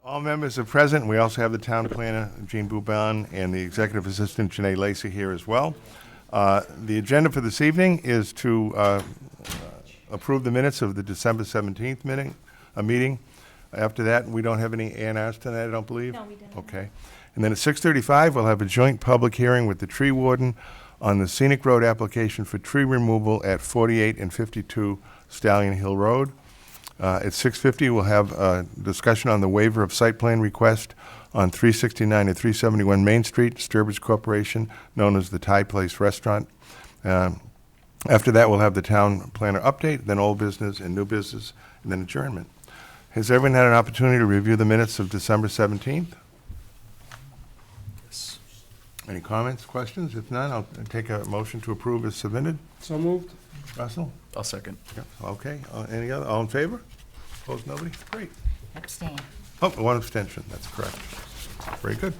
All members are present. We also have the town planner, Jean Boubin, and the executive assistant, Janae Lacy, here as well. The agenda for this evening is to approve the minutes of the December 17th meeting. After that, we don't have any A&Rs tonight, I don't believe? No, we don't. Okay. And then at 6:35, we'll have a joint public hearing with the tree warden on the scenic road application for tree removal at 48 and 52 Stallion Hill Road. At 6:50, we'll have a discussion on the waiver of site plan request on 369 and 371 Main Street, Sturbridge Corporation, known as the Thai Place Restaurant. After that, we'll have the town planner update, then old business and new business, and then adjournment. Has everyone had an opportunity to review the minutes of December 17th? Yes. Any comments, questions? If none, I'll take a motion to approve as submitted. So moved. Russell? I'll second. Yeah, okay. Any other, all in favor? Opposed, nobody? Great. Abstain. Oh, one abstention, that's correct. Very good.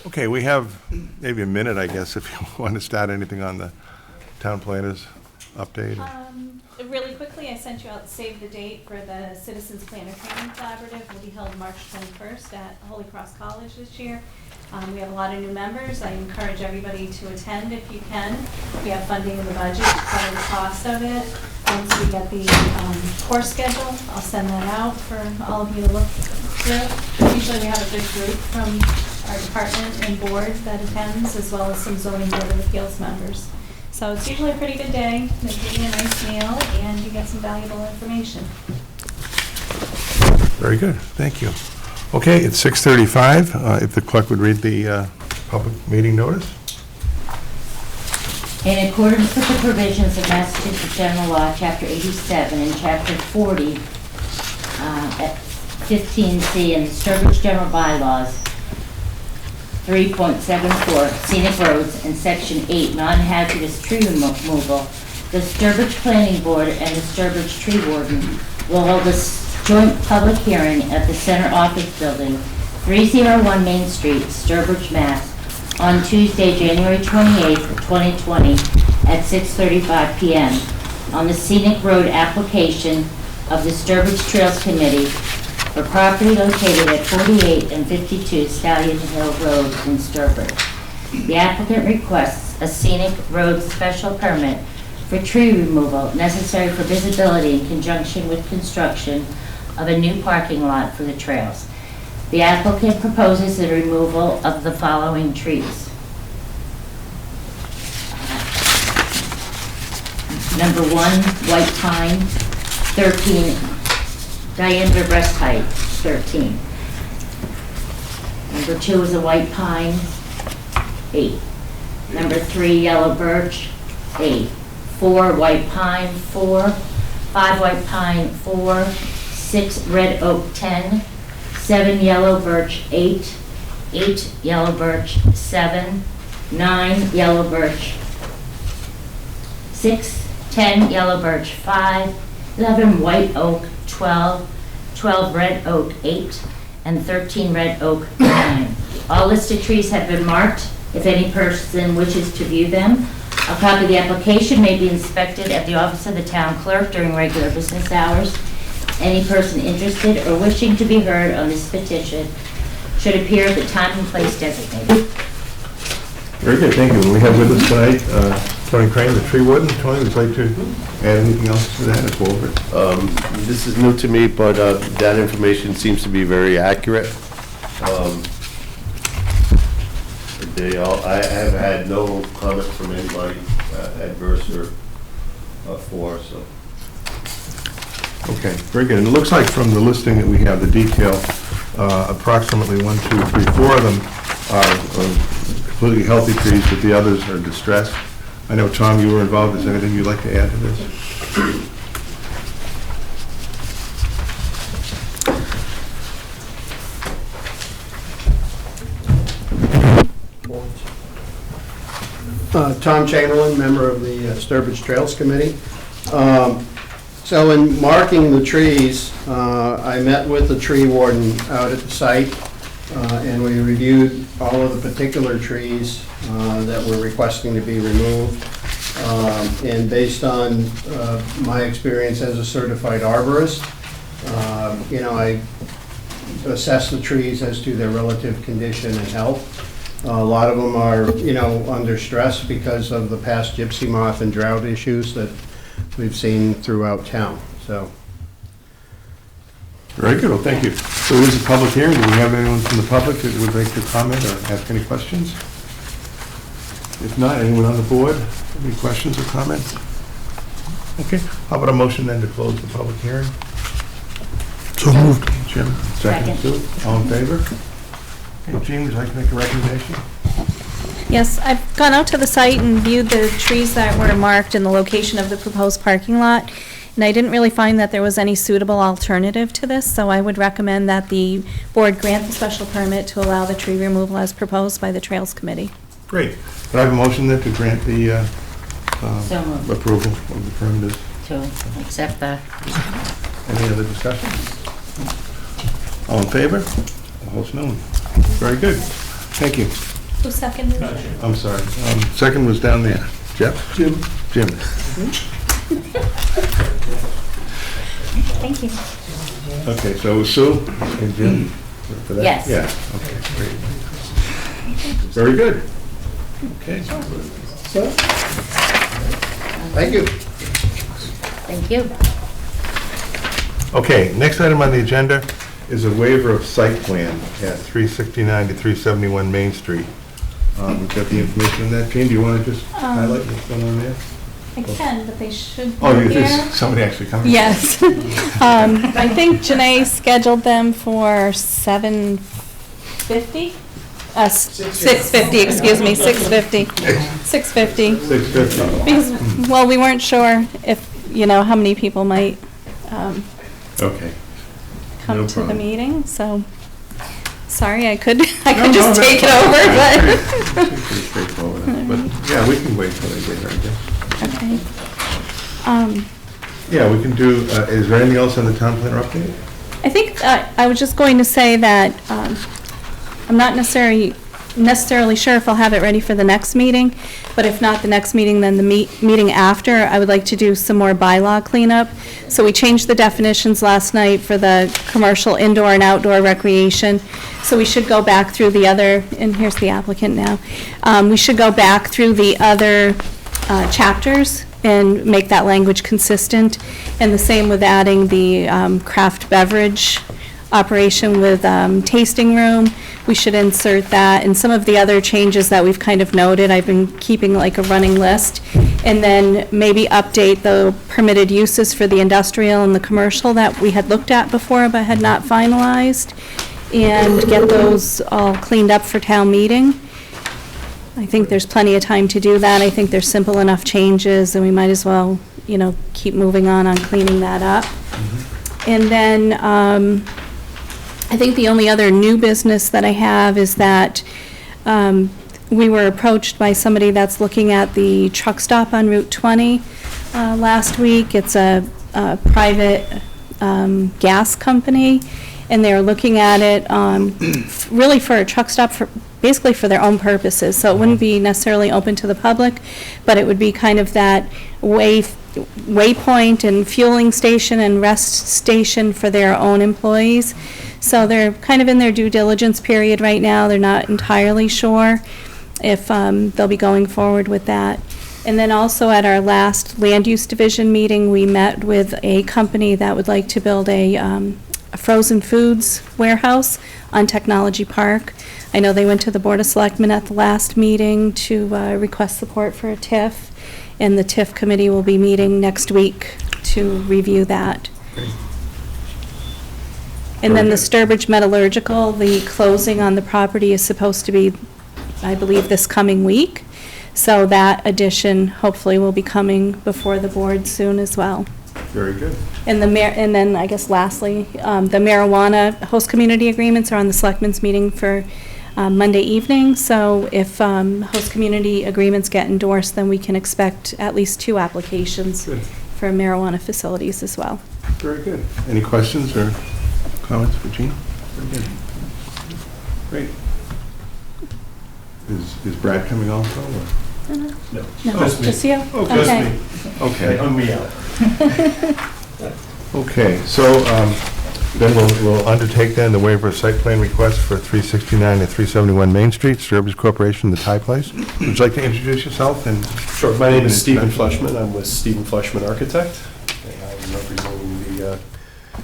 Okay, we have maybe a minute, I guess, if you want to start anything on the town planners update. Really quickly, I sent you out the save the date for the Citizens Planner Training Collaborative. Will be held March 21st at Holy Cross College this year. We have a lot of new members. I encourage everybody to attend if you can. We have funding in the budget to cover the cost of it. Once we get the course schedule, I'll send that out for all of you to look through. Usually we have a good group from our department and board that attends, as well as some zoning board of appeals members. So it's usually a pretty good day. They give you a nice meal and you get some valuable information. Very good, thank you. Okay, it's 6:35. If the clerk would read the public meeting notice. In accordance with the provisions of Massachusetts General Law, Chapter 87 and Chapter 40, at 15C, and the Sturbridge General Bylaws, 3.74, Scenic Roads, and Section 8, Non-Hazardous Tree Removal, the Sturbridge Planning Board and the Sturbridge Tree Warden will hold a joint public hearing at the Center Office Building, 301 Main Street, Sturbridge, Mass., on Tuesday, January 28th, 2020, at 6:35 p.m. on the Scenic Road application of the Sturbridge Trails Committee for property located at 48 and 52 Stallion Hill Road in Sturbridge. The applicant requests a scenic road special permit for tree removal necessary for visibility in conjunction with construction of a new parking lot for the trails. The applicant proposes the removal of the following trees. Number 1, white pine, 13, diameter breast height, 13. Number 2 is a white pine, 8. Number 3, yellow birch, 8. 4, white pine, 4. 5, white pine, 4. 6, red oak, 10. 7, yellow birch, 8. 8, yellow birch, 7. 9, yellow birch, 6. 10, yellow birch, 5. 11, white oak, 12. 12, red oak, 8. And 13, red oak, 9. All listed trees have been marked. If any person wishes to view them, a copy of the application may be inspected at the office of the town clerk during regular business hours. Any person interested or wishing to be heard on this petition should appear at the time and place designated. Very good, thank you. We have with us tonight Tony Crane, the tree warden. Tony, would you like to add anything else to that as well? This is new to me, but that information seems to be very accurate. I have had no comment from anybody adverse or for, so. Okay, very good. And it looks like from the listing that we have, the detail, approximately 1, 2, 3, 4 of them are completely healthy trees, but the others are distressed. I know, Tom, you were involved. Is there anything you'd like to add to this? Tom Chamberlain, member of the Sturbridge Trails Committee. So in marking the trees, I met with the tree warden out at the site, and we reviewed all of the particular trees that we're requesting to be removed. And based on my experience as a certified arborist, I assess the trees as to their relative condition and health. A lot of them are, under stress because of the past gypsy moth and drought issues that we've seen throughout town, so. Very good, well, thank you. So it is a public hearing. Do we have anyone from the public that would like to comment or ask any questions? If not, anyone on the board, any questions or comments? Okay, how about a motion then to close the public hearing? So moved. Jim, second, Second. Sue, all in favor? Okay, Jean, would you like to make a recommendation? Yes, I've gone out to the site and viewed the trees that were marked in the location of the proposed parking lot, and I didn't really find that there was any suitable alternative to this, so I would recommend that the board grant the special permit to allow the tree removal as proposed by the Trails Committee. Great. Could I have a motion then to grant the So moved. approval of the permit? To accept the, Any other discussion? All in favor? Opposed, no. Very good. Thank you. Who seconded it? I'm sorry. Second was down there. Jeff? Jim. Jim. Thank you. Okay, so Sue and Jim for that? Yes. Yeah, okay, great. Very good. Okay. Thank you. thank you. Okay, next item on the agenda is a waiver of site plan at 369 to 371 Main Street. We've got the information on that. Jane, do you want to just highlight what's going on there? I can, but they should be Oh, here. there's somebody actually coming? Yes. I think Janae scheduled them for 7:50? 6:50, excuse me, 6:50. 6:50. 6:50. Because, well, we weren't sure if, how many people might Okay. come No to the problem. meeting, so, sorry, I could No, just no, take it that's over, fine. but. Pretty straightforward, but, yeah, we can wait till they get here, I guess. Okay. Yeah, we can do, is there anything else on the town planner update? I think I was just going to say that I'm not necessarily sure if I'll have it ready for the next meeting, but if not the next meeting, then the meeting after, I would like to do some more bylaw cleanup. So we changed the definitions last night for the commercial indoor and outdoor recreation. So we should go back through the other, and here's the applicant now. We should go back through the other chapters and make that language consistent. And the same with adding the craft beverage operation with tasting room. We should insert that, and some of the other changes that we've kind of noted, I've been keeping like a running list. And then maybe update the permitted uses for the industrial and the commercial that we had looked at before but had not finalized, and get those all cleaned up for town meeting. I think there's plenty of time to do that. I think they're simple enough changes, and we might as well, keep moving on cleaning that up. And then, I think the only other new business that I have is that we were approached by somebody that's looking at the truck stop on Route 20 last week. It's a private gas company, and they're looking at it really for a truck stop, basically for their own purposes. So it wouldn't be necessarily open to the public, but it would be kind of that waypoint and fueling station and rest station for their own employees. So they're kind of in their due diligence period right now. They're not entirely sure if they'll be going forward with that. And then also at our last land use division meeting, we met with a company that would like to build a frozen foods warehouse on Technology Park. I know they went to the Board of Selectmen at the last meeting to request support for a TIF, and the TIF committee will be meeting next week to review that. And then the Sturbridge Metallurgical, the closing on the property is supposed to be, I believe, this coming week. So that addition hopefully will be coming before the board soon as well. Very good. And and then I guess lastly, the marijuana host community agreements are on the selectmen's meeting for Monday evening. So if host community agreements get endorsed, then we can expect at least 2 applications Good. for marijuana facilities as well. Very good. Any questions or comments for Jean? Very good. Great. Is Brad coming also, or? No, Just me. just you? Oh, Okay. just me. They Okay. hung me out. Okay, so Then we'll undertake then the waiver of site plan request for 369 and 371 Main Street, Sturbridge Corporation, the Thai Place. Would you like to introduce yourself? And Sure, my name is Stephen Fleshman. I'm with Stephen Fleshman Architect. And I'm representing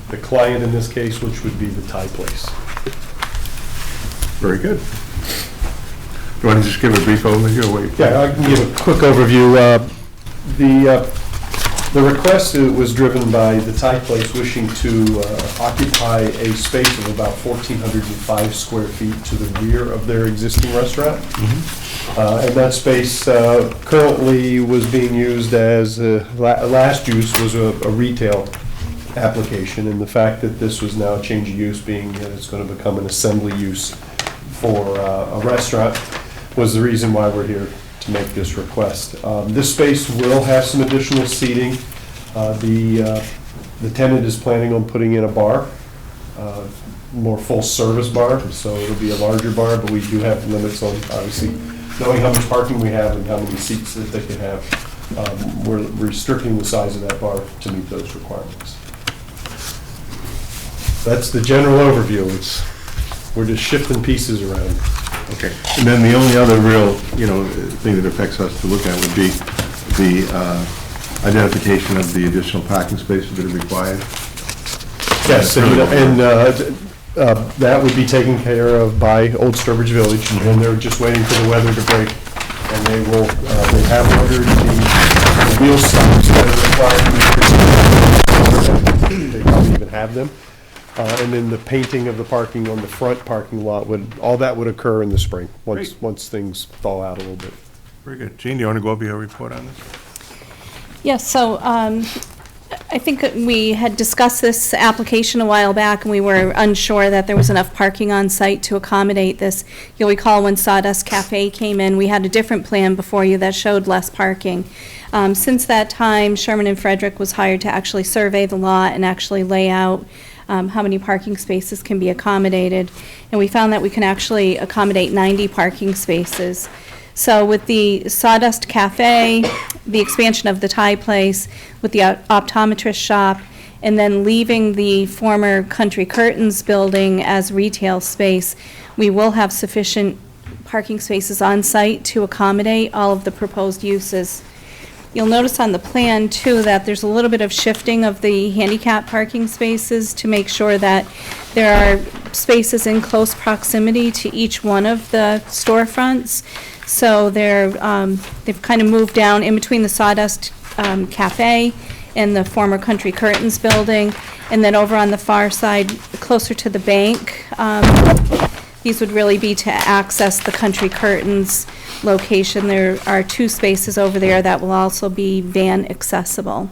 the client in this case, which would be the Thai Place. Very good. You want to just give a brief overview of what you Yeah, I can give a quick overview. The request was driven by the Thai Place wishing to occupy a space of about 1,405 square feet to the rear of their existing restaurant. And that space currently was being used as, last use was a retail application, and the fact that this was now a change of use, being that it's going to become an assembly use for a restaurant, was the reason why we're here to make this request. This space will have some additional seating. The tenant is planning on putting in a bar, more full-service bar, so it'll be a larger bar, but we do have limits on, obviously, knowing how much parking we have and how many seats that they can have. We're restricting the size of that bar to meet those requirements. That's the general overview. We're just shifting pieces around. Okay. And then the only other real, thing that affects us to look at would be the identification of the additional parking spaces that are required. Yes, and that would be taken care of by Old Sturbridge Village, and they're just waiting for the weather to break. And they will, they have ordered the wheel stops that are required. They probably even have them. And then the painting of the parking on the front parking lot all that would occur in the spring, once things thaw out a little bit. Very good. Jean, do you want to go over your report on this? Yes, so I think we had discussed this application a while back, and we were unsure that there was enough parking on site to accommodate this. You'll recall when Sawdust Cafe came in, we had a different plan before you that showed less parking. Since that time, Sherman and Frederick was hired to actually survey the lot and actually lay out how many parking spaces can be accommodated. And we found that we can actually accommodate 90 parking spaces. So with the Sawdust Cafe, the expansion of the Thai Place, with the optometrist shop, and then leaving the former Country Curtains building as retail space, we will have sufficient parking spaces on site to accommodate all of the proposed uses. You'll notice on the plan, too, that there's a little bit of shifting of the handicap parking spaces to make sure that there are spaces in close proximity to each one of the storefronts. So they've kind of moved down in between the Sawdust Cafe and the former Country Curtains building, and then over on the far side, closer to the bank. These would really be to access the Country Curtains location. There are 2 spaces over there that will also be van accessible.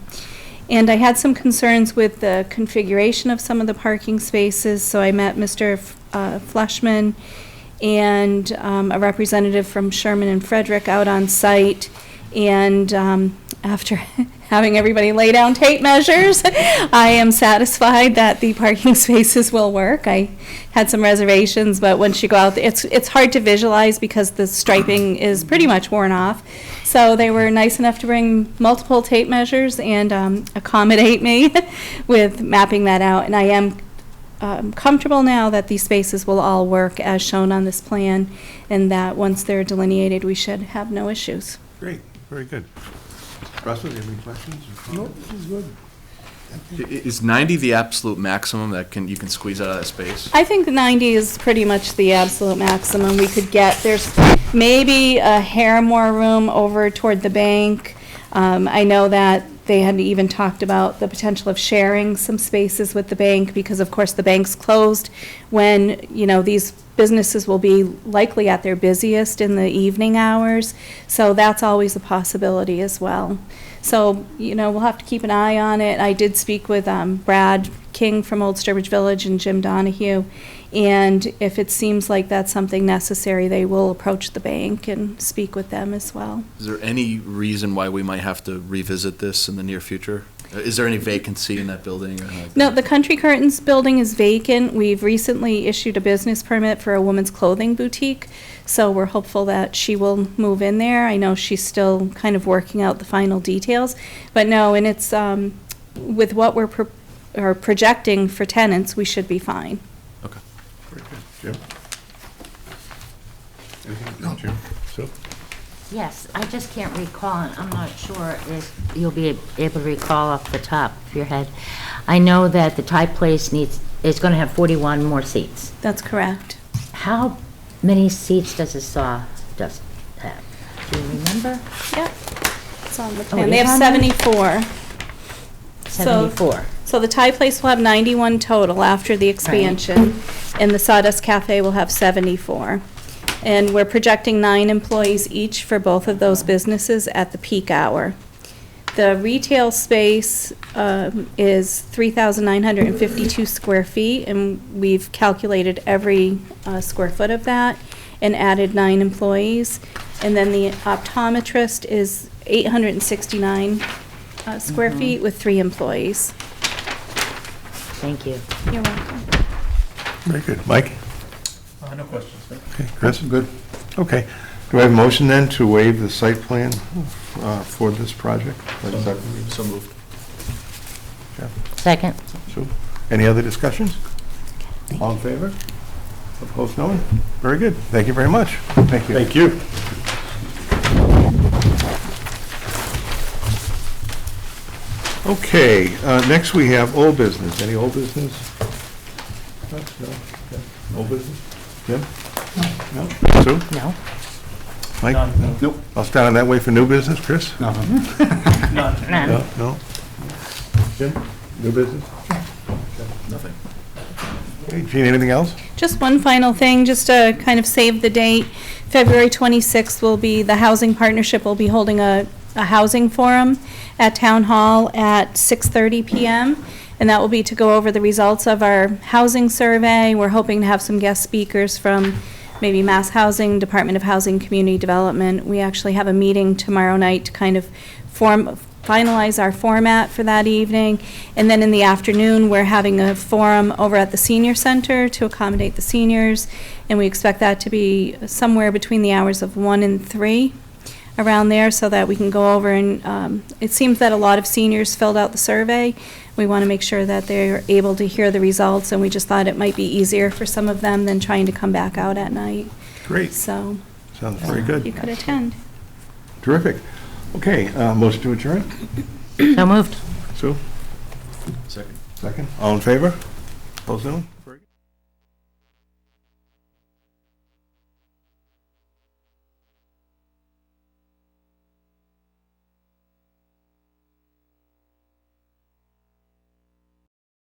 And I had some concerns with the configuration of some of the parking spaces, so I met Mr. Fleshman and a representative from Sherman and Frederick out on site. And after having everybody lay down tape measures, I am satisfied that the parking spaces will work. I had some reservations, but once you go out, it's hard to visualize because the striping is pretty much worn off. So they were nice enough to bring multiple tape measures and accommodate me with mapping that out. And I am comfortable now that these spaces will all work as shown on this plan, and that once they're delineated, we should have no issues. Great. Very good. Russell, do you have any questions? No, this is good. Is 90 the absolute maximum that you can squeeze out of that space? I think 90 is pretty much the absolute maximum we could get. There's maybe a hair more room over toward the bank. I know that they had even talked about the potential of sharing some spaces with the bank because, of course, the bank's closed when, these businesses will be likely at their busiest in the evening hours. So that's always a possibility as well. So, we'll have to keep an eye on it. I did speak with Brad King from Old Sturbridge Village and Jim Donahue, and if it seems like that's something necessary, they will approach the bank and speak with them as well. Is there any reason why we might have to revisit this in the near future? Is there any vacancy in that building? Or anything like No, that? the Country Curtains building is vacant. We've recently issued a business permit for a women's clothing boutique, so we're hopeful that she will move in there. I know she's still kind of working out the final details, but no, and it's with what we're or projecting for tenants, we should be fine. Okay. Very good. Jim? Anything? Jim? Sue? Yes, I just can't recall, and I'm not sure if you'll be able to recall off the top of your head. I know that the Thai place is going to have 41 more seats. That's correct. How many seats does a SAW have? Do you remember? Yep. It's on the Oh, plan. it They is have on there? 74. 74. So the Thai place will have 91 total after the expansion, and the Sawdust Cafe will have 74. And we're projecting 9 employees each for both of those businesses at the peak hour. The retail space is 3,952 square feet, and we've calculated every square foot of that and added 9 employees. And then the optometrist is 869 square feet with 3 employees. Thank you. You're welcome. Very good. Mike? No questions. Okay, Chris? Good. Okay. Do I have a motion then to waive the site plan for this project? So moved. Second. Sue? Any other discussions? All in favor? Opposed, no one? Very good. Thank you very much. Thank you. Thank you. Okay, next we have old business. Any old business? No? Okay. Old business? Jim? No. Sue? No. Mike? None. Nope. I'll start on that way for new business. Chris? None. None. No? Jim? New business? Nothing. Okay, Gene, anything else? Just one final thing, just to kind of save the date. February 26th will be, the Housing Partnership will be holding a housing forum at Town Hall at 6:30 PM. And that will be to go over the results of our housing survey. We're hoping to have some guest speakers from maybe Mass Housing, Department of Housing, Community Development. We actually have a meeting tomorrow night to kind of finalize our format for that evening. And then in the afternoon, we're having a forum over at the Senior Center to accommodate the seniors. And we expect that to be somewhere between the hours of 1 and 3, around there, so that we can go over and, it seems that a lot of seniors filled out the survey. We want to make sure that they're able to hear the results, and we just thought it might be easier for some of them than trying to come back out at night. Great. So Sounds very you good. could attend. Terrific. Okay, motion to adjourn? So moved. Sue? Second. Second. All in favor? Opposed, no one?